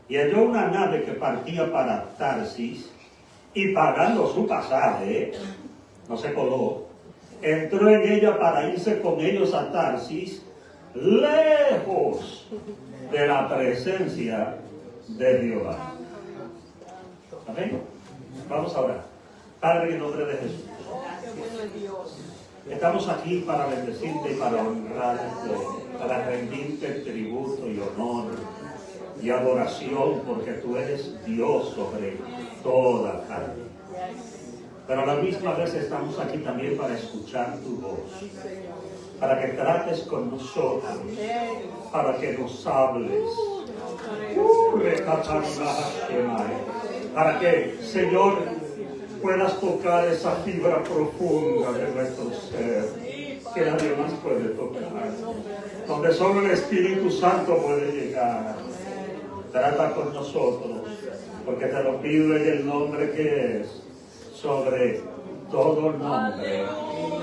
y halló una nave que partía para Tarsis, y pagando su pasaje, no se coló, entró en ella para irse con ellos a Tarsis, lejos de la presencia de Jehová. Amén. Vamos a orar. Padre, en el nombre de Jesús, estamos aquí para bendecirte y para honrarte, para rendirte el tributo y honor y adoración, porque tú eres Dios sobre toda carne. Pero a la misma vez estamos aquí también para escuchar tu voz, para que trates con nosotros, para que nos hables, para que, Señor, puedas tocar esa fibra profunda de nuestro ser, que nadie más puede tocar, donde solo el Espíritu Santo puede llegar. Trata con nosotros, porque te lo pido en el nombre que es sobre todo nombre,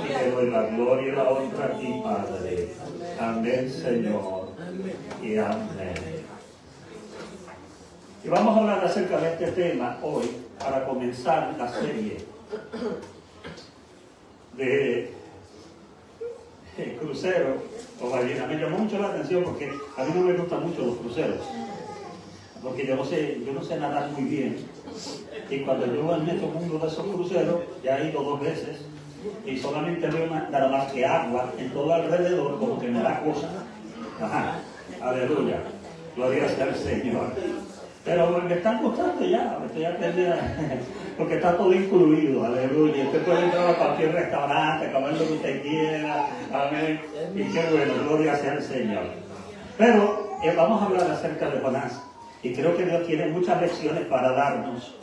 y te doy la gloria y la honra a ti, Padre. Amén, Señor, y amén. Y vamos a hablar acerca de este tema hoy, para comenzar la serie de crucero o ballena. Me llamó mucho la atención porque a mí no me gustan mucho los cruceros, porque yo no sé nadar muy bien, y cuando yo en este mundo de esos cruceros, ya he ido 2 veces y solamente veo nada más que agua en todo alrededor, como que me da cosa. Ajá, aleluya, gloria sea al Señor. Pero me están gustando ya, me estoy aprendiendo, porque está todo incluido, aleluya. Usted puede entrar a cualquier restaurante, comer lo que usted quiera, amén. Y qué bueno, gloria sea al Señor. Pero vamos a hablar acerca de Jonás, y creo que Dios tiene muchas lecciones para darnos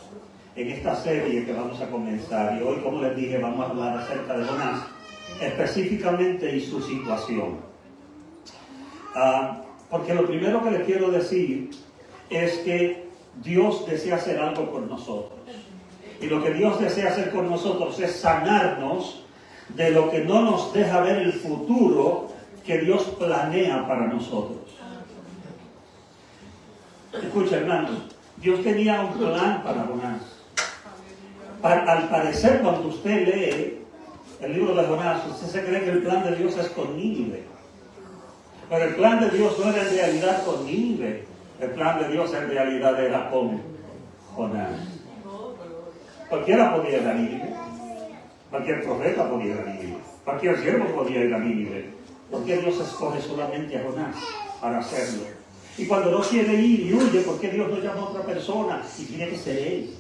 en esta serie que vamos a comenzar. Y hoy, como les dije, vamos a hablar acerca de Jonás, específicamente y su situación. Porque lo primero que les quiero decir es que Dios desea hacer algo con nosotros. Y lo que Dios desea hacer con nosotros es sanarnos de lo que no nos deja ver el futuro que Dios planea para nosotros. Escucha, hermanos, Dios tenía un plan para Jonás. Al parecer, cuando usted lee el libro de Jonás, usted se cree que el plan de Dios es con Nínive. Pero el plan de Dios no era en realidad con Nínive. El plan de Dios en realidad era con Jonás. Cualquiera podía ir a Nínive. Cualquier profeta podía ir a Nínive. Cualquier siervo podía ir a Nínive. ¿Por qué Dios escoge solamente a Jonás para hacerlo? Y cuando no quiere ir y huye, ¿por qué Dios no llama a otra persona? Y tiene que ser él.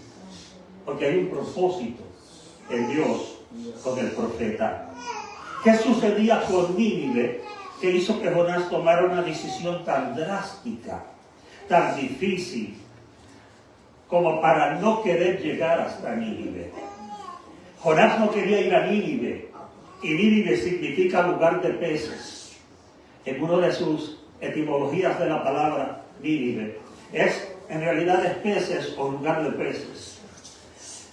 Porque hay un propósito en Dios con el profeta. ¿Qué sucedía con Nínive que hizo que Jonás tomara una decisión tan drástica, tan difícil, como para no querer llegar hasta Nínive? Jonás no quería ir a Nínive, y Nínive significa lugar de peces. En una de sus etimologías de la palabra Nínive, en realidad es peces o lugar de peces.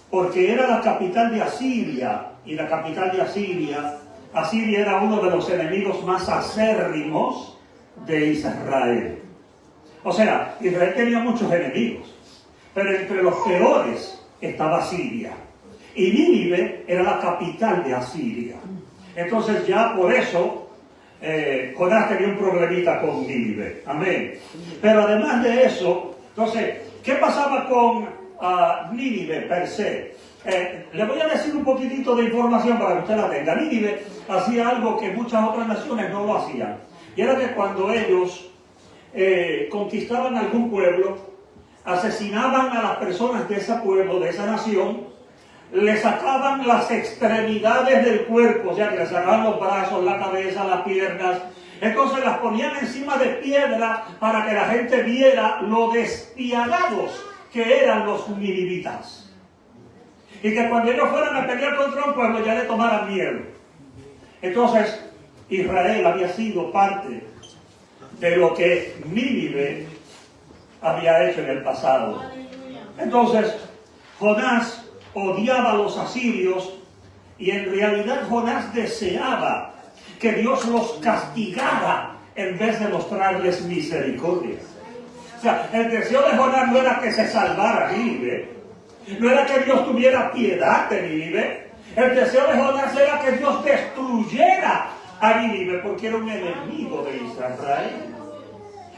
Porque era la capital de Asiria, y la capital de Asiria era uno de los enemigos más acérrimos de Israel. O sea, Israel tenía muchos enemigos, pero entre los peores estaba Asiria. Y Nínive era la capital de Asiria. Entonces ya por eso Jonás tenía un problemita con Nínive. Amén. Pero además de eso, entonces, ¿qué pasaba con Nínive per se? Le voy a decir un poquitito de información para que usted la tenga. Nínive hacía algo que muchas otras naciones no lo hacían. Y era que cuando ellos conquistaban algún pueblo, asesinaban a las personas de ese pueblo, de esa nación, le sacaban las extremidades del cuerpo, o sea, que le sacaban los brazos, la cabeza, las piernas. Entonces las ponían encima de piedra para que la gente viera lo despiadados que eran los ninivitas. Y que cuando ellos fueran a pelear contra un pueblo ya le tomaran miedo. Entonces, Israel había sido parte de lo que Nínive había hecho en el pasado. Entonces, Jonás odiaba a los asirios, y en realidad Jonás deseaba que Dios los castigara en vez de mostrarles misericordia. O sea, el deseo de Jonás no era que se salvara Nínive, no era que Dios tuviera piedad de Nínive. El deseo de Jonás era que Dios destruyera a Nínive porque era un enemigo de Israel.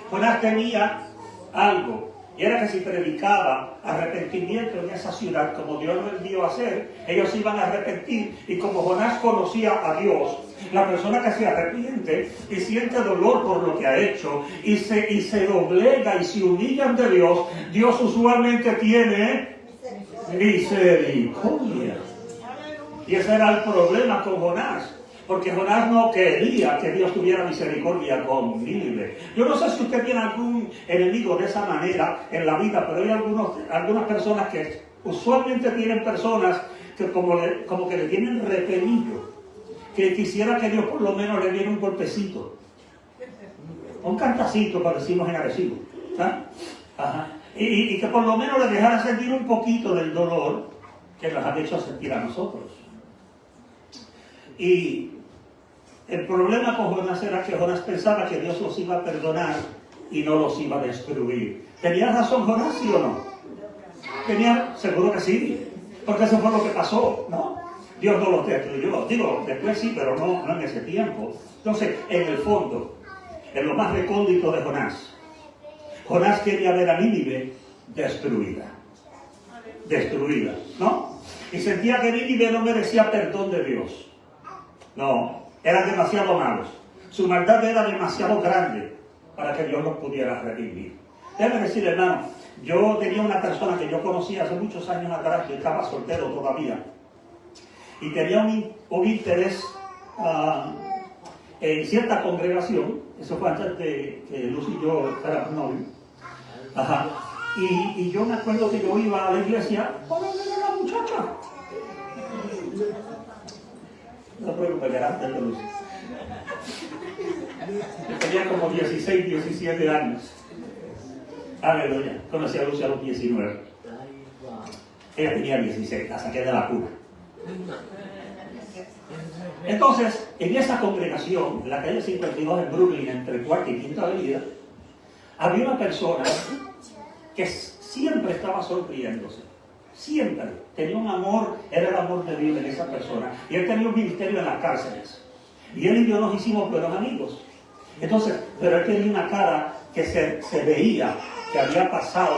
Jonás tenía algo, y era que si predicaba arrepentimiento en esa ciudad, como Dios lo envió a hacer, ellos iban a arrepentir. Y como Jonás conocía a Dios, la persona que se arrepiente y siente dolor por lo que ha hecho y se doblega y se humilla ante Dios, Dios usualmente tiene misericordia. Y ese era el problema con Jonás, porque Jonás no quería que Dios tuviera misericordia con Nínive. Yo no sé si usted tiene algún enemigo de esa manera en la vida, pero hay algunas personas que usualmente tienen personas que como que le tienen repelido, que quisiera que Dios por lo menos le diera un golpecito, un cantacito, para decirnos en agresivo, ¿ah? Ajá. Y que por lo menos le dejara sentir un poquito del dolor que nos ha hecho sentir a nosotros. Y el problema con Jonás era que Jonás pensaba que Dios los iba a perdonar y no los iba a destruir. ¿Tenía razón Jonás, sí o no? Seguro que sí, porque eso fue lo que pasó, ¿no? Dios no los destruyó. Digo, después sí, pero no en ese tiempo. Entonces, en el fondo, en lo más recóndito de Jonás, Jonás quería ver a Nínive destruida, ¿no? Y sentía que Nínive no merecía perdón de Dios. No, eran demasiado malos. Su maldad era demasiado grande para que Dios los pudiera redimir. Déjame decir, hermano, yo tenía una persona que yo conocía hace muchos años atrás, que estaba soltero todavía, y tenía un interés en cierta congregación. Eso fue antes de que Luz y yo fuéramos novios. Ajá. Y yo me acuerdo que yo iba a la iglesia para ver a la muchacha. No te preocupes, garante de Luz. Yo tenía como 16, 17 años. Aleluya. Conocí a Luz a los 19. Ella tenía 16, la saqué de la cuna. Entonces, en esa congregación, en la calle 52 en Brooklyn, entre Cuarta y Quinta Avenida, había una persona que siempre estaba sonriéndose. Siempre. Tenía un amor, era el amor de Dios en esa persona. Y él tenía un ministerio en las cárceles. Y él y yo nos hicimos buenos amigos. Entonces, pero él tenía una cara que se veía que había pasado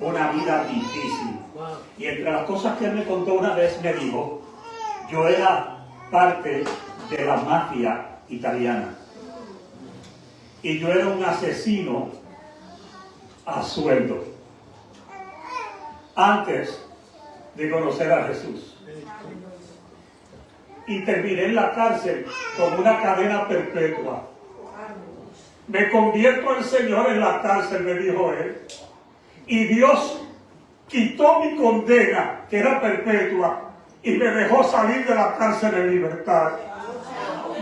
una vida difícil. Y entre las cosas que él me contó una vez, me dijo, yo era parte de la mafia italiana. Y yo era un asesino a sueldo. Antes de conocer a Jesús. Y terminé en la cárcel con una cadena perpetua. Me convierto al Señor en la cárcel, me dijo él. Y Dios quitó mi condena, que era perpetua, y me dejó salir de la cárcel en libertad.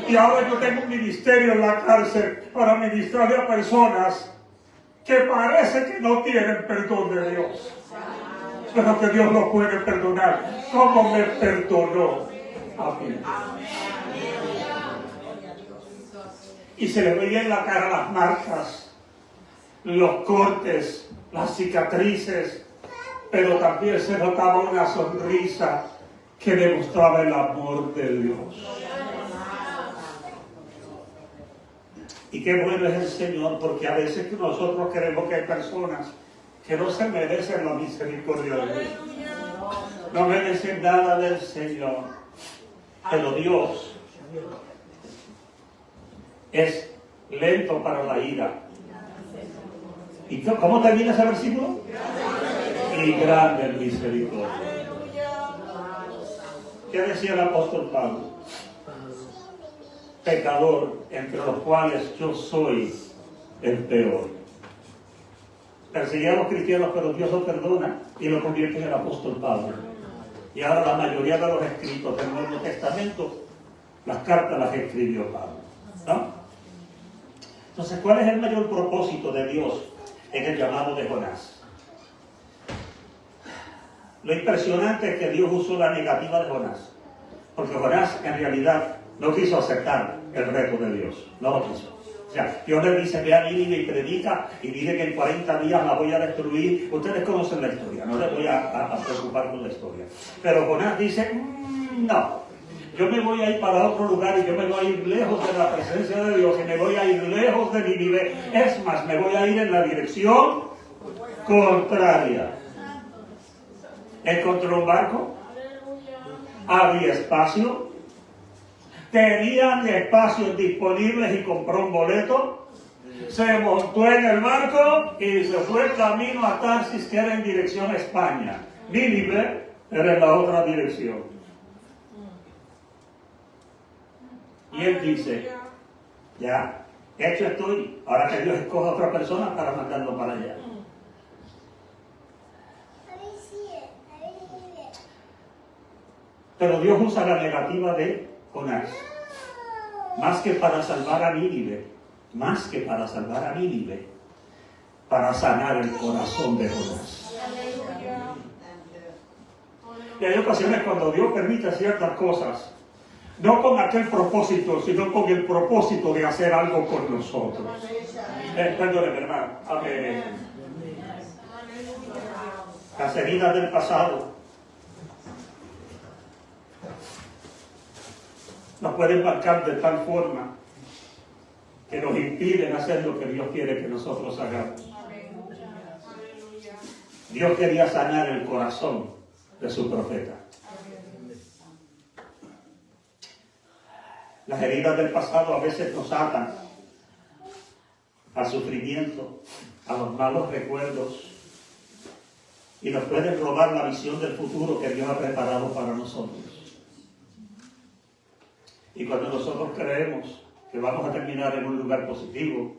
Y ahora yo tengo un ministerio en la cárcel para ministrarle a personas que parece que no tienen perdón de Dios, pero que Dios los puede perdonar, como me perdonó a mí. Y se le veía en la cara las marcas, los cortes, las cicatrices, pero también se notaba una sonrisa que demostraba el amor de Dios. Y qué bueno es el Señor, porque a veces nosotros creemos que hay personas que no se merecen la misericordia de Dios. No merecen nada del Señor. Pero Dios es lento para la ira. ¿Y cómo termina ese versículo? Y grande en misericordia. ¿Qué decía el apóstol Pablo? Pecador, entre los cuales yo soy el peor. Perseguía a los cristianos, pero Dios los perdona y lo convierte en el apóstol Pablo. Y ahora la mayoría de los escritos del Nuevo Testamento, las cartas las escribió Pablo, ¿no? Entonces, ¿cuál es el mayor propósito de Dios en el llamado de Jonás? Lo impresionante es que Dios usó la negativa de Jonás, porque Jonás en realidad no quiso aceptar el reto de Dios, no lo quiso. O sea, Dios le dice, ve a Nínive y predica y dile que en 40 días la voy a destruir. Ustedes conocen la historia, no les voy a preocupar con la historia. Pero Jonás dice, no, yo me voy a ir para otro lugar y yo me voy a ir lejos de la presencia de Dios y me voy a ir lejos de Nínive. Es más, me voy a ir en la dirección contraria. Encontró un barco, había espacio. Tenían espacios disponibles y compró un boleto, se montó en el barco y se fue camino a Tarsis, que era en dirección a España. Nínive era en la otra dirección. Y él dice, ya, hecho estoy, ahora que Dios escoja a otra persona para mandarlo para allá. Pero Dios usa la negativa de Jonás, más que para salvar a Nínive, para sanar el corazón de Jonás. Y hay ocasiones cuando Dios permite ciertas cosas, no con aquel propósito, sino con el propósito de hacer algo con nosotros. Perdóneme, hermano. Amén. Las heridas del pasado nos pueden marcar de tal forma que nos impiden hacer lo que Dios quiere que nosotros hagamos. Dios quería sanar el corazón de su profeta. Las heridas del pasado a veces nos atan al sufrimiento, a los malos recuerdos, y nos pueden robar la visión del futuro que Dios ha preparado para nosotros. Y cuando nosotros creemos que vamos a terminar en un lugar positivo,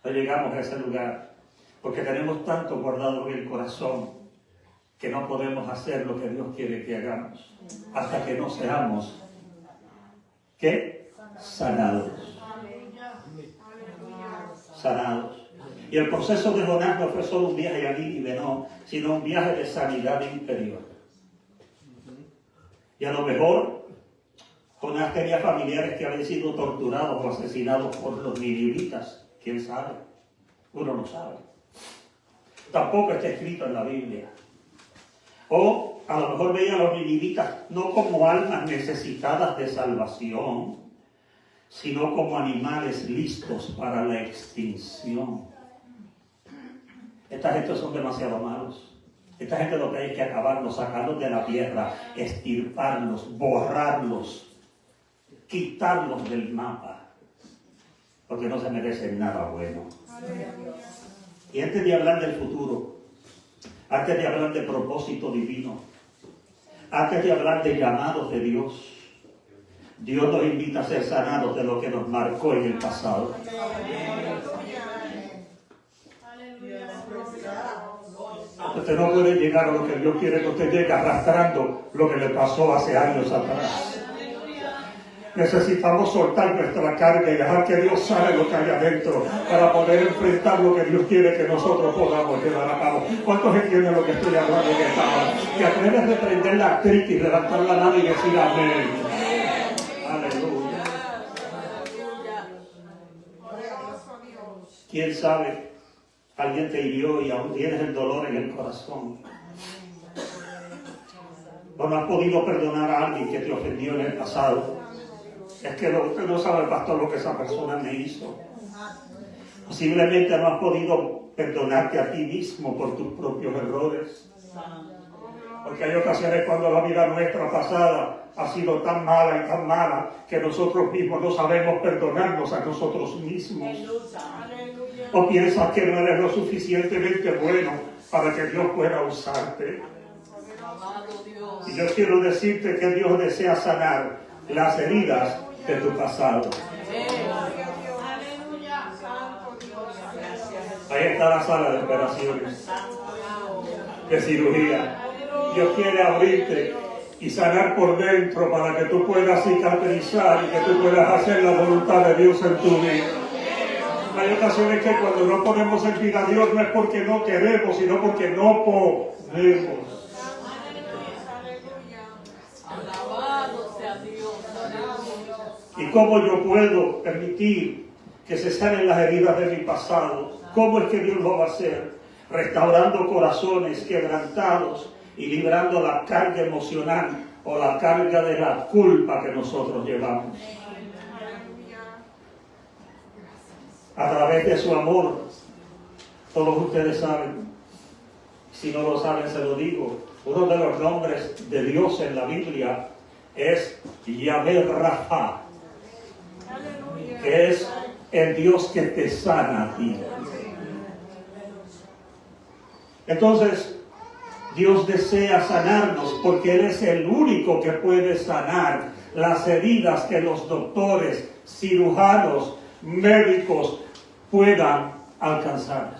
no llegamos a ese lugar, porque tenemos tanto guardado en el corazón que no podemos hacer lo que Dios quiere que hagamos, hasta que no seamos, ¿qué? Sanados. Sanados. Y el proceso de Jonás no fue solo un viaje a Nínive, no, sino un viaje de sanidad interior. Y a lo mejor Jonás tenía familiares que habían sido torturados o asesinados por los ninivitas. ¿Quién sabe? Uno no sabe. Tampoco está escrito en la Biblia. O a lo mejor veía a los ninivitas no como almas necesitadas de salvación, sino como animales listos para la extinción. Esta gente son demasiado malos. Esta gente lo que hay que acabarlos, sacarlos de la tierra, extirparlos, borrarlos, quitarlos del mapa, porque no se merecen nada bueno. Y antes de hablar del futuro, antes de hablar de propósito divino, antes de hablar de llamados de Dios, Dios nos invita a ser sanados de lo que nos marcó en el pasado. Usted no puede llegar a lo que Dios quiere que usted llegue arrastrando lo que le pasó hace años atrás. Necesitamos soltar nuestra carga y dejar que Dios sane lo que hay adentro para poder enfrentar lo que Dios quiere que nosotros podamos llevar a cabo. ¿Cuántos entienden lo que estoy hablando en esta hora? ¿Te atreves a reprender la artritis y levantar la mano y decir amén? Aleluya. ¿Quién sabe? Alguien te hirió y aún tienes el dolor en el corazón. O no has podido perdonar a alguien que te ofendió en el pasado. Es que usted no sabe, pastor, lo que esa persona me hizo. Posiblemente no has podido perdonarte a ti mismo por tus propios errores. Porque hay ocasiones cuando la vida nuestra pasada ha sido tan mala que nosotros mismos no sabemos perdonarnos a nosotros mismos. O piensas que no eres lo suficientemente bueno para que Dios pueda usarte. Y yo quiero decirte que Dios desea sanar las heridas de tu pasado. Ahí está la sala de operaciones, de cirugía. Dios quiere abrirte y sanar por dentro para que tú puedas cicatrizar y que tú puedas hacer la voluntad de Dios en tu vida. Hay ocasiones que cuando no ponemos servir a Dios no es porque no queremos, sino porque no podemos. ¿Y cómo yo puedo permitir que se sanen las heridas de mi pasado. ¿Cómo es que Dios lo va a hacer? Restaurando corazones quebrantados y librando la carga emocional o la carga de la culpa que nosotros llevamos. A través de su amor, todos ustedes saben, si no lo saben se lo digo, uno de los nombres de Dios en la Biblia es Yahvé Rafa, que es el Dios que te sana a ti. Entonces, Dios desea sanarnos porque Él es el único que puede sanar las heridas que los doctores, cirujanos, médicos puedan alcanzar.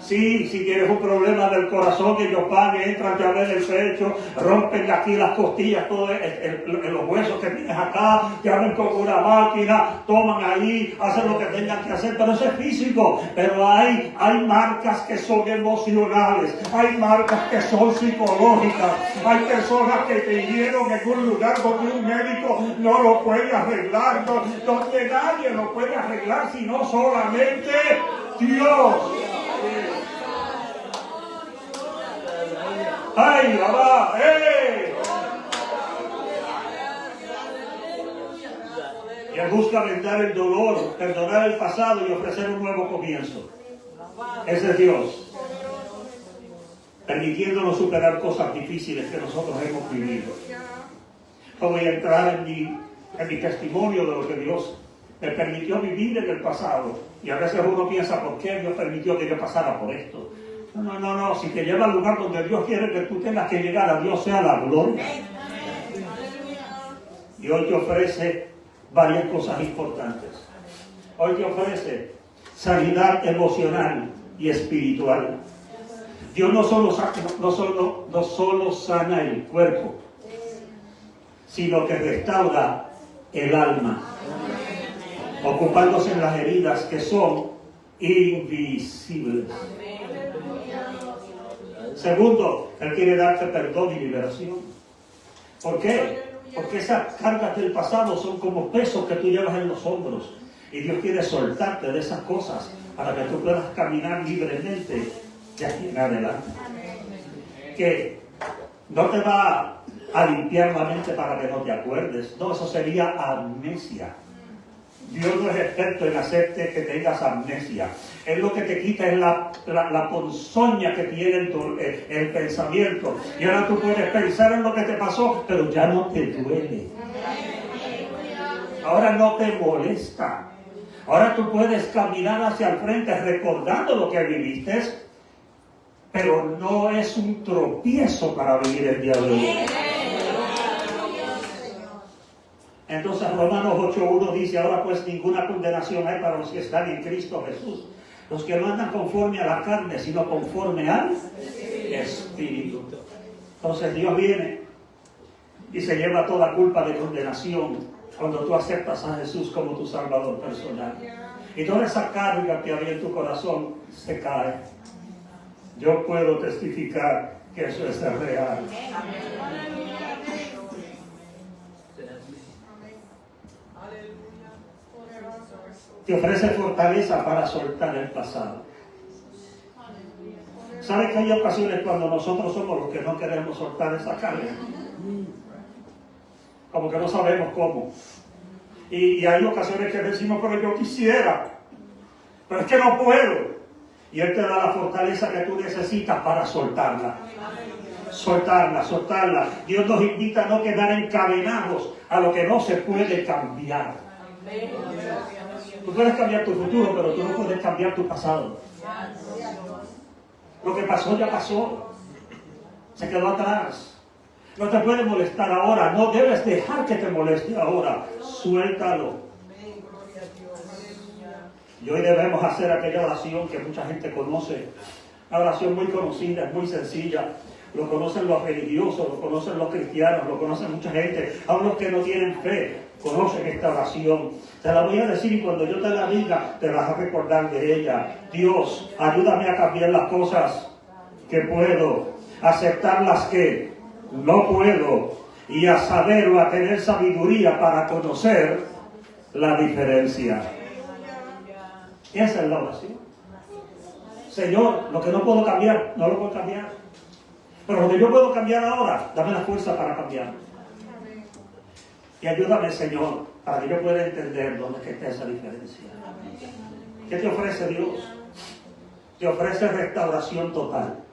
Sí, si tienes un problema del corazón, ellos van, entran, te abren el pecho, rompen aquí las costillas, todos los huesos que tienes acá, te abren con una máquina, toman ahí, hacen lo que tengan que hacer, pero eso es físico. Pero hay marcas que son emocionales, hay marcas que son psicológicas, hay personas que te hirieron en un lugar donde un médico no lo puede arreglar, donde nadie lo puede arreglar, sino solamente Dios. ¡Ay, mamá! Y Él busca vendar el dolor, perdonar el pasado y ofrecer un nuevo comienzo. Ese es Dios, permitiéndonos superar cosas difíciles que nosotros hemos vivido. No voy a entrar en mi testimonio de lo que Dios me permitió vivir en el pasado. Y a veces uno piensa, ¿por qué Dios permitió que yo pasara por esto? No, si te lleva al lugar donde Dios quiere que tú tengas que llegar, a Dios sea la gloria. Y hoy te ofrece varias cosas importantes. Hoy te ofrece sanidad emocional y espiritual. Dios no solo sana el cuerpo, sino que restaura el alma, ocupándose en las heridas que son invisibles. Segundo, Él quiere darte perdón y liberación. ¿Por qué? Porque esas cargas del pasado son como pesos que tú llevas en los hombros. Y Dios quiere soltarte de esas cosas para que tú puedas caminar libremente de aquí en adelante. Que no te va a limpiar la mente para que no te acuerdes. No, eso sería amnesia. Dios no es experto en hacerte que tengas amnesia. Él lo que te quita es la ponzoña que tiene el pensamiento. Y ahora tú puedes pensar en lo que te pasó, pero ya no te duele. Ahora no te molesta. Ahora tú puedes caminar hacia el frente recordando lo que viviste, pero no es un tropiezo para vivir el día de hoy. Entonces Romanos 8:1 dice, ahora pues ninguna condenación hay para los que están en Cristo Jesús, los que no andan conforme a la carne, sino conforme al Espíritu. Entonces Dios viene y se lleva toda culpa de condenación cuando tú aceptas a Jesús como tu Salvador personal. Y toda esa carga que había en tu corazón se cae. Yo puedo testificar que eso es real. Te ofrece fortaleza para soltar el pasado. ¿Sabes que hay ocasiones cuando nosotros somos los que no queremos soltar esa carga? Como que no sabemos cómo. Y hay ocasiones que decimos, pero yo quisiera, pero es que no puedo. Y Él te da la fortaleza que tú necesitas para soltarla. Soltarla. Dios nos invita a no quedar encadenados a lo que no se puede cambiar. Tú puedes cambiar tu futuro, pero tú no puedes cambiar tu pasado. Lo que pasó ya pasó. Se quedó atrás. No te puede molestar ahora. No debes dejar que te moleste ahora. Suéltalo. Y hoy debemos hacer aquella oración que mucha gente conoce. Una oración muy conocida, muy sencilla. Lo conocen los religiosos, lo conocen los cristianos, lo conocen mucha gente. Aún los que no tienen fe conocen esta oración. Te la voy a decir y cuando yo te la diga, te vas a recordar de ella. Dios, ayúdame a cambiar las cosas que puedo, aceptar las que no puedo y a saber o a tener sabiduría para conocer la diferencia. Esa es la oración. Señor, lo que no puedo cambiar, no lo puedo cambiar. Pero lo que yo puedo cambiar ahora, dame la fuerza para cambiar. Y ayúdame, Señor, para que yo pueda entender dónde es que está esa diferencia. ¿Qué te ofrece Dios? Te ofrece restauración total.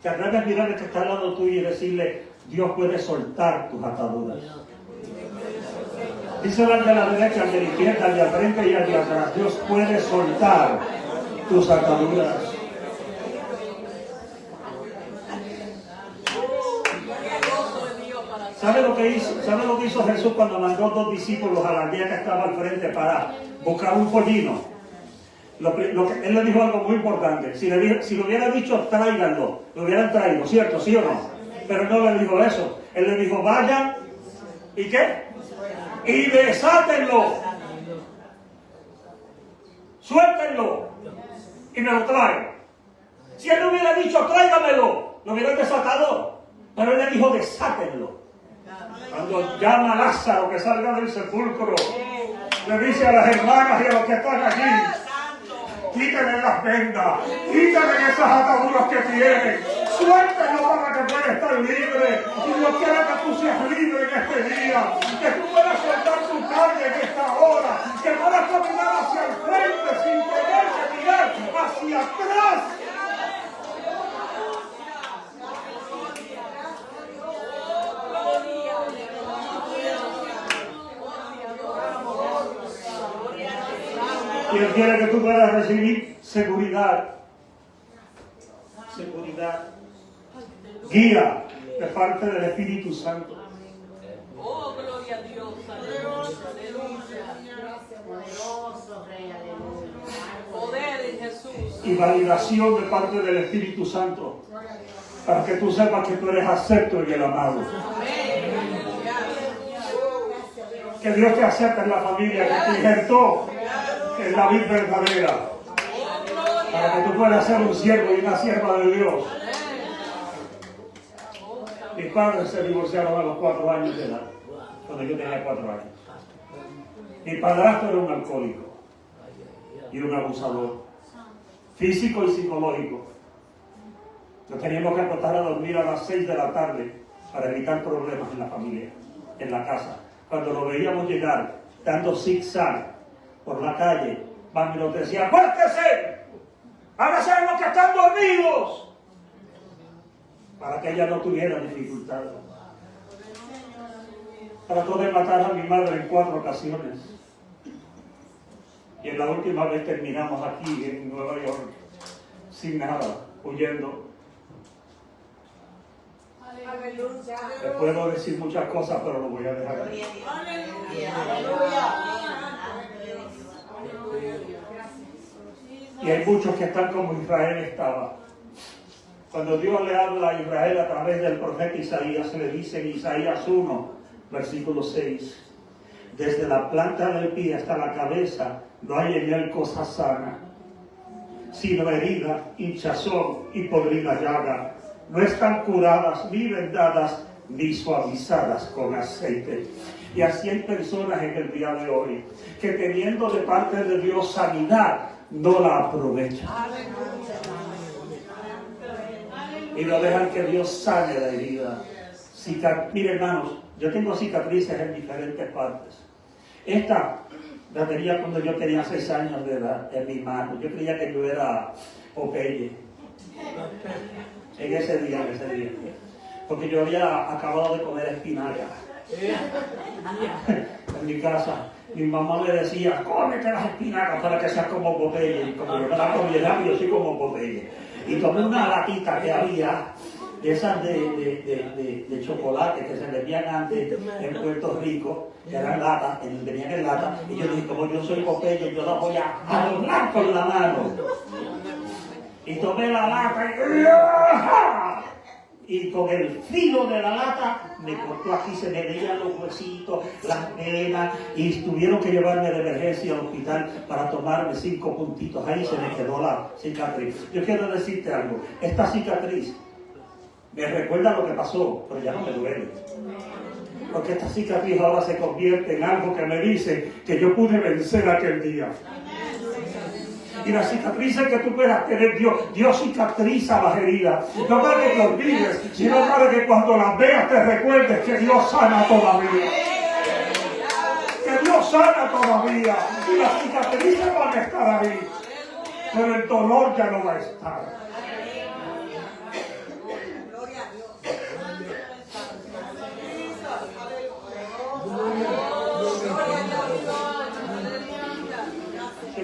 Te atreves a mirar al que está al lado tuyo y decirle, Dios puede soltar tus ataduras. Díselo al de la derecha, al de la izquierda, al de al frente y al de atrás. Dios puede soltar tus ataduras. ¿Sabe lo que hizo Jesús cuando mandó 2 discípulos a la aldea que estaba al frente para buscar un pollino? Él le dijo algo muy importante. Si lo hubiera dicho, tráiganlo, lo hubieran traído, ¿cierto? ¿Sí o no? Pero no le dijo eso. Él le dijo, vayan, ¿y qué? Y desátenlo. Suéltenlo. Y me lo traen. Si él no hubiera dicho, tráigamelo, lo hubieran desatado. Pero él le dijo, desátenlo. Cuando llama a Lázaro que salga del sepulcro, le dice a las hermanas y a los que están allí, quítenle las vendas, quítenle esas ataduras que tienen, suéltenlo para que pueda estar libre. Y Dios quiere que tú seas libre en este día, que tú puedas soltar tu carne en esta hora, que puedas caminar hacia el frente sin tener que mirar hacia atrás. Y Él quiere que tú puedas recibir seguridad. Seguridad. Guía de parte del Espíritu Santo. Oh, gloria a Dios. Poderoso Rey, aleluya. Poder en Jesús. Y validación de parte del Espíritu Santo. Para que tú sepas que tú eres acepto y el amado. Que Dios te acepte en la familia, que te injertó en la vida verdadera, para que tú puedas ser un siervo y una sierva de Dios. Mis padres se divorciaron a los 4 años de edad, cuando yo tenía 4 años. Mi padrastro era un alcohólico y un abusador, físico y psicológico. Nos teníamos que acostar a dormir a las 6 de la tarde para evitar problemas en la familia, en la casa. Cuando lo veíamos llegar, dando zigzag por la calle, mami nos decía, ¡acuérdese! ¡Hágase los que están dormidos! Para que ella no tuviera dificultad. Trató de matar a mi madre en 4 ocasiones. Y en la última vez terminamos aquí en Nueva York, sin nada, huyendo. Les puedo decir muchas cosas, pero lo voy a dejar aquí. Y hay muchos que están como Israel estaba. Cuando Dios le habla a Israel a través del profeta Isaías, le dice en Isaías 1, versículo 6, desde la planta del pie hasta la cabeza no hay en él cosa sana, sino herida, hinchazón y podrida llaga. No están curadas, ni vendadas, ni suavizadas con aceite. Y así hay personas en el día de hoy que teniendo de parte de Dios sanidad, no la aprovechan. Y no dejan que Dios sane la herida. Miren, hermanos, yo tengo cicatrices en diferentes partes. Esta la tenía cuando yo tenía 6 años de edad en mi mano. Yo creía que yo era Popeye. En ese día. Porque yo había acabado de comer espinaca. En mi casa, mi mamá me decía, cómete las espinacas para que seas como Popeye. Y como yo me la comía, yo soy como Popeye. Y tomé una latita que había, de esas de chocolate que se vendían antes en Puerto Rico, que eran latas, venían en lata. Y yo dije, como yo soy Popeye, yo la voy a adornar con la mano. Y tomé la lata y con el filo de la lata me cortó aquí, se me veían los huesitos, las venas, y tuvieron que llevarme de emergencia al hospital para tomarme 5 puntitos. Ahí se me quedó la cicatriz. Yo quiero decirte algo, esta cicatriz me recuerda lo que pasó, pero ya no me duele. Porque esta cicatriz ahora se convierte en algo que me dice que yo pude vencer aquel día. Y las cicatrices que tú puedas tener, Dios cicatriza las heridas. No para que te olvides, sino para que cuando las veas te recuerdes que Dios sana todavía. Que Dios sana todavía. Y las cicatrices van a estar ahí. Pero el dolor ya no va a estar.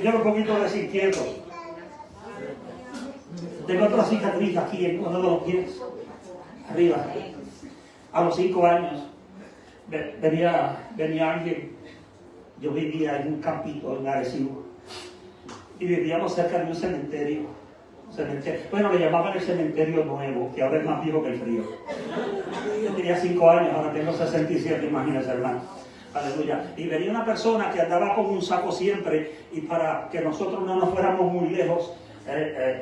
Yo un poquito desinquieto. Tengo otra cicatriz aquí en uno de los pies, arriba. A los 5 años venía alguien. Yo vivía en un campito en Arecibo y vivíamos cerca de un cementerio. Bueno, le llamaban el cementerio nuevo, que ahora es más viejo que el frío. Yo tenía 5 años, ahora tengo 67, imagínense, hermano. Aleluya. Y venía una persona que andaba con un saco siempre, y para que nosotros no nos fuéramos muy lejos,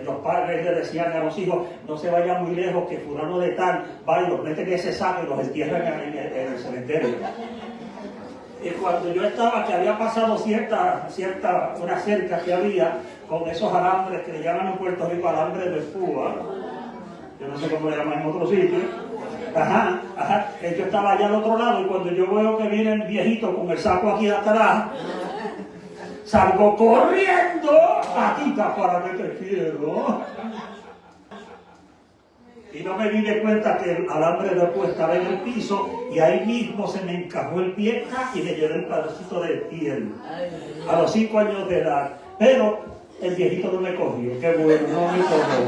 los padres le decían a los hijos: no se vayan muy lejos, que fulano de tal va y los meten en ese saco y los entierran en el cementerio. Y cuando yo estaba, que había pasado una cerca que había con esos alambres que le llaman en Puerto Rico alambres de púa, yo no sé cómo le llaman en otro sitio. Yo estaba allá al otro lado, y cuando yo veo que viene el viejito con el saco aquí atrás, salgo corriendo, patita, para que te quiero. Y no me di de cuenta que el alambre de púa estaba en el piso, y ahí mismo se me encajó el pie y me llevé el pedacito de piel. A los 5 años de edad. Pero el viejito no me cogió, qué bueno, no me cogió.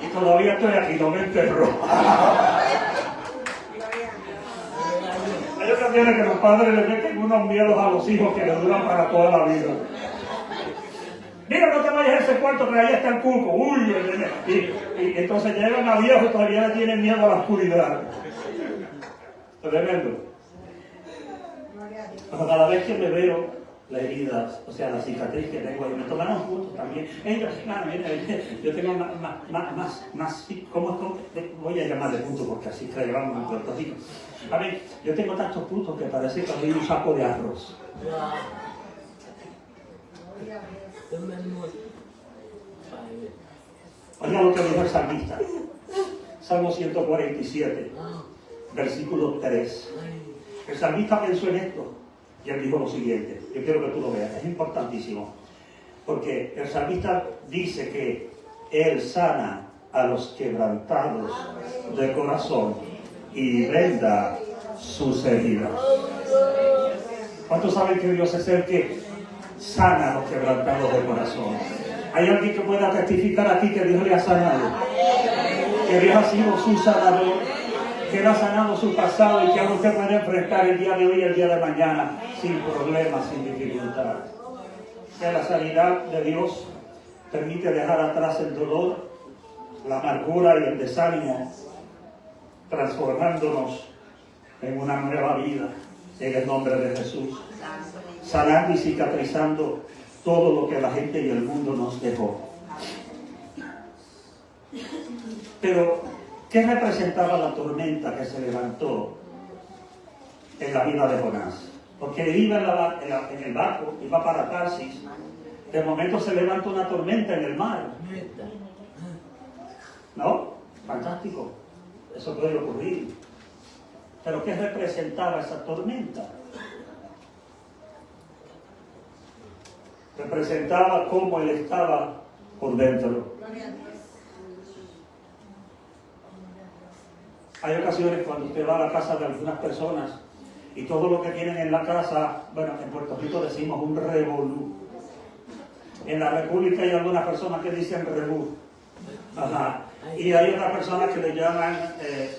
Y todavía estoy aquí, no me enterró. Hay ocasiones que los padres le meten unos miedos a los hijos que les duran para toda la vida. Mira, no te vayas a ese cuarto, que ahí está el cuco. Uy, y entonces llegan a viejo y todavía le tienen miedo a la oscuridad. Tremendo. Pero cada vez que me veo la herida, o sea, la cicatriz que tengo, y me tomaron puntos también. Yo tengo más, ¿cómo voy a llamarle puntos? Porque así que llevamos en Puerto Rico. A ver, yo tengo tantos puntos que parece que hay un saco de arroz. Oiga lo que dijo el salmista. Salmo 147, versículo 3. El salmista pensó en esto y él dijo lo siguiente. Yo quiero que tú lo veas, es importantísimo. Porque el salmista dice que él sana a los quebrantados de corazón y venda sus heridas. ¿Cuántos saben que Dios es el que sana a los quebrantados de corazón? ¿Hay alguien que pueda testificar aquí que Dios le ha sanado? Que Dios ha sido su sanador, que Él ha sanado su pasado y que aún usted puede enfrentar el día de hoy y el día de mañana sin problemas, sin dificultad. Que la sanidad de Dios permite dejar atrás el dolor, la amargura y el desánimo, transformándonos en una nueva vida en el nombre de Jesús, sanando y cicatrizando todo lo que la gente y el mundo nos dejó. Pero, ¿qué representaba la tormenta que se levantó en la vida de Jonás? Porque iba en el barco, iba para Tarsis. De momento se levanta una tormenta en el mar. ¿No? Fantástico. Eso puede ocurrir. Pero ¿qué representaba esa tormenta? Representaba cómo él estaba por dentro. Hay ocasiones cuando usted va a la casa de algunas personas y todo lo que tienen en la casa, bueno, en Puerto Rico decimos un revolú. En la República hay algunas personas que dicen revolú. Ajá. Y hay otras personas que le llaman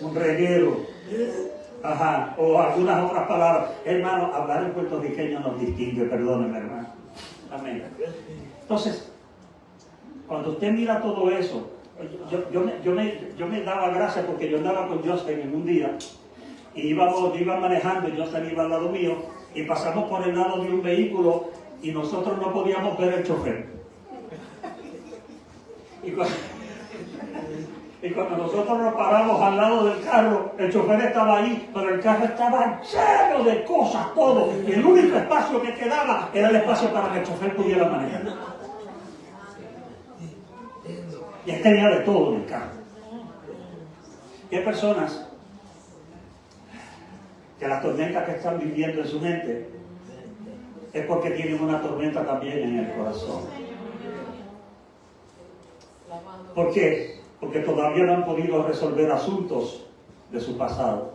un reguero. Ajá. O algunas otras palabras. Hermano, hablar en puertorriqueño nos distingue, perdónenme, hermano. Amén. Entonces, cuando usted mira todo eso, yo me daba gracias porque yo andaba con Justin en un día y yo iba manejando y Justin iba al lado mío y pasamos por el lado de un vehículo y nosotros no podíamos ver el chofer. Y cuando nosotros nos paramos al lado del carro, el chofer estaba ahí, pero el carro estaba lleno de cosas, todo. Y el único espacio que quedaba era el espacio para que el chofer pudiera manejar. Y él tenía de todo en el carro. Y hay personas que las tormentas que están viviendo en su mente es porque tienen una tormenta también en el corazón. ¿Por qué? Porque todavía no han podido resolver asuntos de su pasado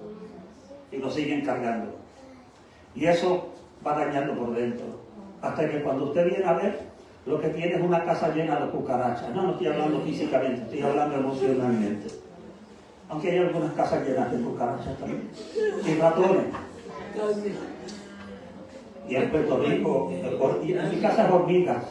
y lo siguen cargando. Y eso va dañando por dentro. Hasta que cuando usted viene a ver, lo que tiene es una casa llena de cucarachas. No estoy hablando físicamente, estoy hablando emocionalmente. Aunque hay algunas casas llenas de cucarachas también. Y ratones. Y en Puerto Rico, en mi casa es hormigas.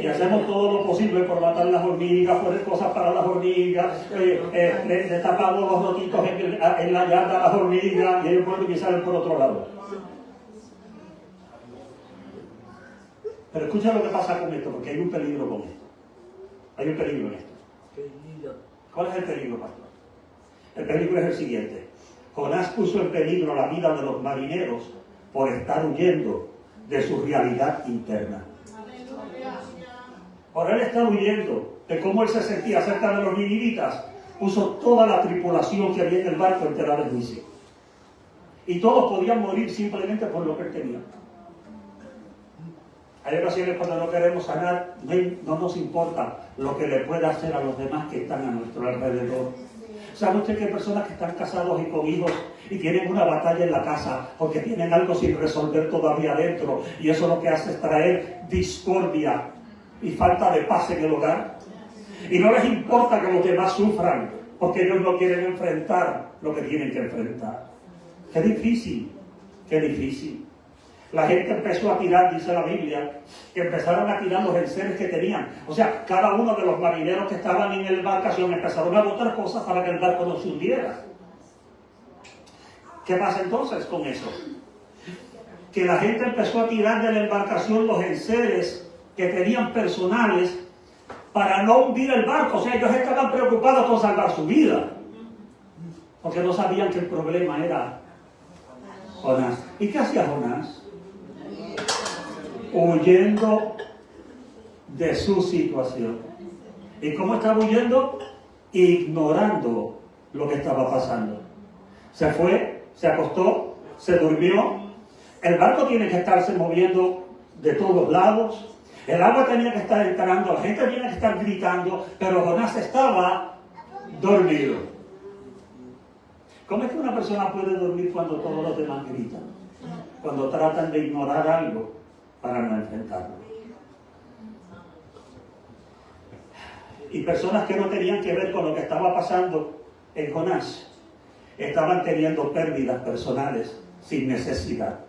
Y hacemos todo lo posible por matar las hormigas, poner cosas para las hormigas, le tapamos los rotitos en la yarda a las hormigas y ellos vuelven y salen por otro lado. Pero escucha lo que pasa con esto, porque hay un peligro con esto. Hay un peligro en esto. ¿Cuál es el peligro, pastor? El peligro es el siguiente. Jonás puso en peligro la vida de los marineros por estar huyendo de su realidad interna. Por él estar huyendo de cómo él se sentía acerca de los ninivitas, puso toda la tripulación que había en el barco enterada en juicio. Y todos podían morir simplemente por lo que él tenía. Hay ocasiones cuando no queremos sanar, no nos importa lo que le pueda hacer a los demás que están a nuestro alrededor. ¿Sabe usted que hay personas que están casados y con hijos y tienen una batalla en la casa porque tienen algo sin resolver todavía adentro? Y eso lo que hace es traer discordia y falta de paz en el hogar. Y no les importa que los demás sufran porque ellos no quieren enfrentar lo que tienen que enfrentar. Qué difícil, qué difícil. La gente empezó a tirar, dice la Biblia, que empezaron a tirar los enseres que tenían. O sea, cada uno de los marineros que estaban en la embarcación empezaron a botar cosas para que el barco no se hundiera. ¿Qué pasa entonces con eso? Que la gente empezó a tirar de la embarcación los enseres que tenían personales para no hundir el barco. O sea, ellos estaban preocupados por salvar su vida, porque no sabían que el problema era Jonás. ¿Y qué hacía Jonás? Huyendo de su situación. ¿Y cómo estaba huyendo? Ignorando lo que estaba pasando. Se fue, se acostó, se durmió. El barco tiene que estarse moviendo de todos lados. El agua tenía que estar entrando, la gente tenía que estar gritando, pero Jonás estaba dormido. ¿Cómo es que una persona puede dormir cuando todos los demás gritan? Cuando tratan de ignorar algo para no enfrentarlo. Y personas que no tenían que ver con lo que estaba pasando en Jonás, estaban teniendo pérdidas personales sin necesidad.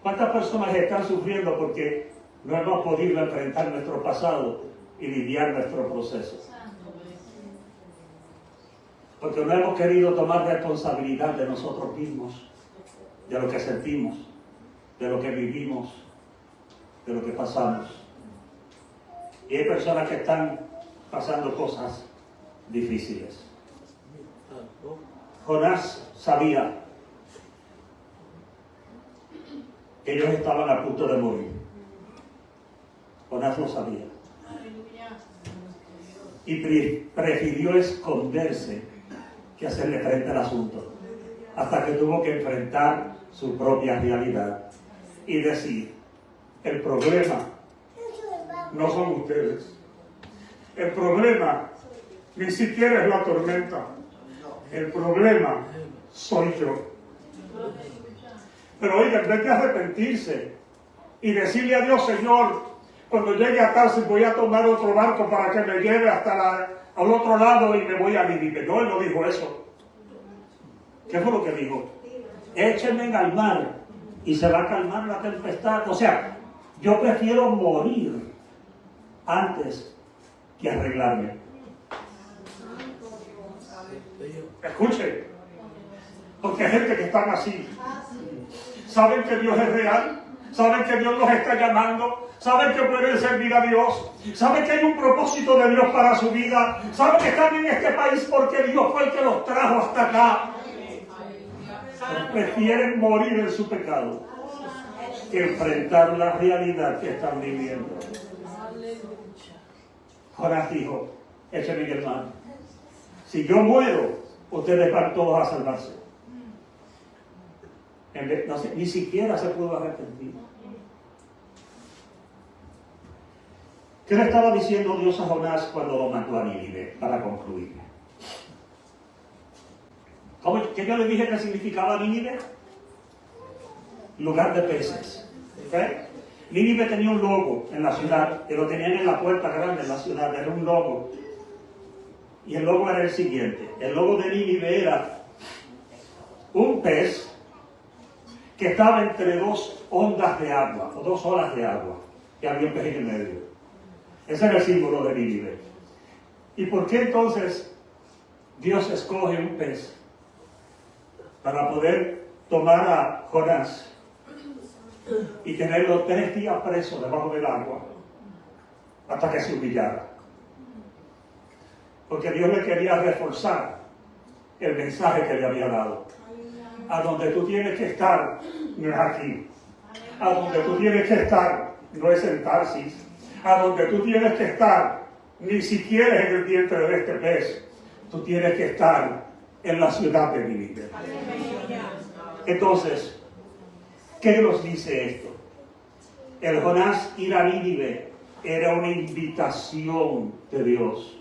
¿Cuántas personas están sufriendo porque no hemos podido enfrentar nuestro pasado y lidiar nuestro proceso? Porque no hemos querido tomar responsabilidad de nosotros mismos, de lo que sentimos, de lo que vivimos, de lo que pasamos. Y hay personas que están pasando cosas difíciles. Jonás sabía que ellos estaban a punto de morir. Jonás lo sabía. Y prefirió esconderse que hacerle frente al asunto, hasta que tuvo que enfrentar su propia realidad y decir: el problema no son ustedes, el problema ni siquiera es la tormenta, el problema soy yo. Pero oiga, en vez de arrepentirse y decirle a Dios: Señor, cuando llegue a casa voy a tomar otro barco para que me lleve hasta al otro lado y me voy a Nínive. No, él no dijo eso. ¿Qué fue lo que dijo? Échenme al mar y se va a calmar la tempestad. O sea, yo prefiero morir antes que arreglarme. Escuchen, porque hay gente que están así. Saben que Dios es real, Saben que Dios los está llamando. Saben que pueden servir a Dios. Saben que hay un propósito de Dios para su vida. Saben que están en este país porque Dios fue el que los trajo hasta acá. Pero prefieren morir en su pecado que enfrentar la realidad que están viviendo. Jonás dijo, écheme mi hermano. Si yo muero, ustedes van todos a salvarse. No sé, ni siquiera se pudo arrepentir. ¿Qué le estaba diciendo Dios a Jonás cuando lo mandó a Nínive? Para concluir. ¿Qué yo le dije que significaba Nínive? Lugar de peces. ¿Okay? Nínive tenía un logo en la ciudad, que lo tenían en la puerta grande de la ciudad, era un logo. Y el logo era el siguiente. El logo de Nínive era un pez que estaba entre dos ondas de agua, o dos olas de agua, y había un pez en el medio. Ese era el símbolo de Nínive. ¿Y por qué entonces Dios escoge un pez para poder tomar a Jonás y tenerlo 3 días preso debajo del agua hasta que se humillara? Porque Dios le quería reforzar el mensaje que le había dado. A donde tú tienes que estar no es aquí. A donde tú tienes que estar no es en Tarsis. A donde tú tienes que estar ni siquiera es en el vientre de este pez. Tú tienes que estar en la ciudad de Nínive. Entonces, ¿qué nos dice esto? El Jonás ir a Nínive era una invitación de Dios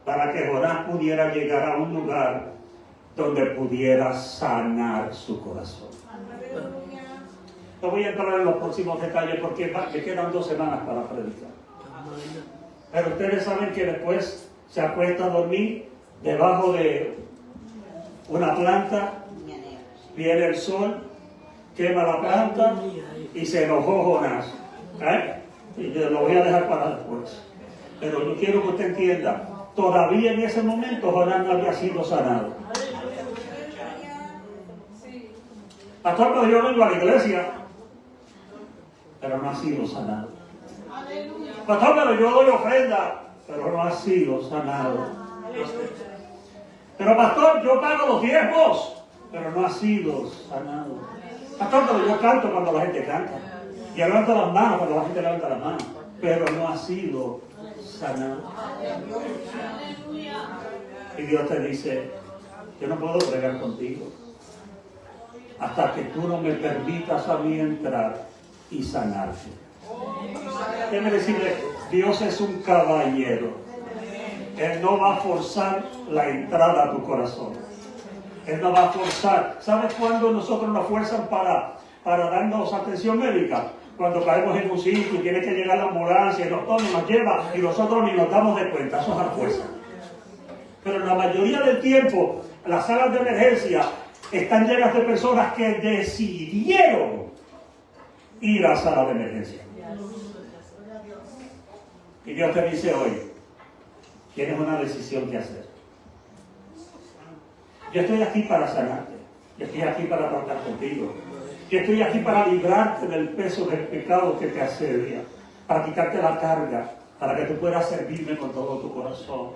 para que Jonás pudiera llegar a un lugar donde pudiera sanar su corazón. No voy a entrar en los próximos detalles porque me quedan 2 semanas para predicar. Pero ustedes saben que después se acuesta a dormir debajo de una planta, viene el sol, quema la planta y se enojó Jonás. Y yo lo voy a dejar para después. Pero yo quiero que usted entienda, todavía en ese momento Jonás no había sido sanado. Pastor, pero yo vengo a la iglesia, pero no ha sido sanado. Pastor, pero yo doy ofrenda, pero no ha sido sanado. Pero pastor, yo pago los diezmos, pero no ha sido sanado. Pastor, pero yo canto cuando la gente canta. Y levanto las manos cuando la gente levanta las manos, pero no ha sido sanado. Y Dios te dice, yo no puedo bregar contigo hasta que tú no me permitas a mí entrar y sanarte. Déjame decirle, Dios es un caballero. Él no va a forzar la entrada a tu corazón. Él no va a forzar. ¿Sabes cuándo nosotros nos fuerzan para darnos atención médica? Cuando caemos en un sitio y tiene que llegar la ambulancia y nos toma y nos lleva y nosotros ni nos damos de cuenta. Eso es a fuerza. Pero la mayoría del tiempo, las salas de emergencia están llenas de personas que decidieron ir a la sala de emergencia. Y Dios te dice hoy, tienes una decisión que hacer. Yo estoy aquí para sanarte. Yo estoy aquí para tratar contigo. Yo estoy aquí para librarte del peso del pecado que te asedia, para quitarte la carga, para que tú puedas servirme con todo tu corazón.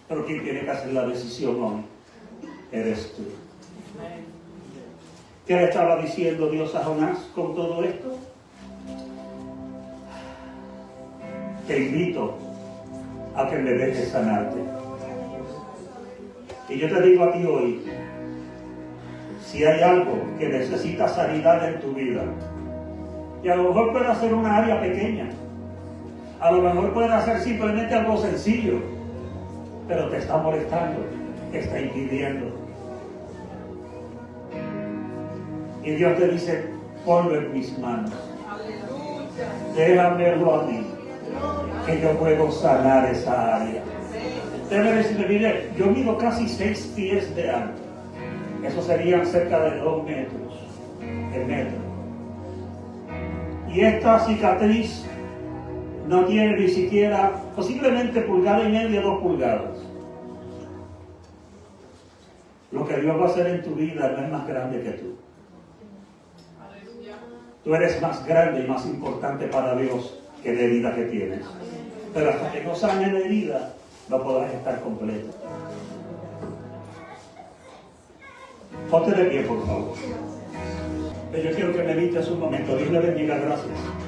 Pero quien tiene que hacer la decisión hoy eres tú. ¿Qué le estaba diciendo Dios a Jonás con todo esto? Te invito a que me dejes sanarte. Y yo te digo a ti hoy, si hay algo que necesita sanidad en tu vida, y a lo mejor puede ser una área pequeña, a lo mejor puede ser simplemente algo sencillo, pero te está molestando, te está impidiendo. Y Dios te dice, ponlo en mis manos. Déjamelo a mí, que yo puedo sanar esa área. Debe decirle, mire, yo mido casi 6 pies de alto. Eso serían cerca de 2 metros. El metro. Y esta cicatriz no tiene ni siquiera, posiblemente 1,5 pulgadas, 2 pulgadas. Lo que Dios va a hacer en tu vida no es más grande que tú. Tú eres más grande y más importante para Dios que la herida que tienes. Pero hasta que no sane la herida, no podrás estar completo. Ponte de pie, por favor. Yo quiero que medites un momento. Dios le bendiga, gracias.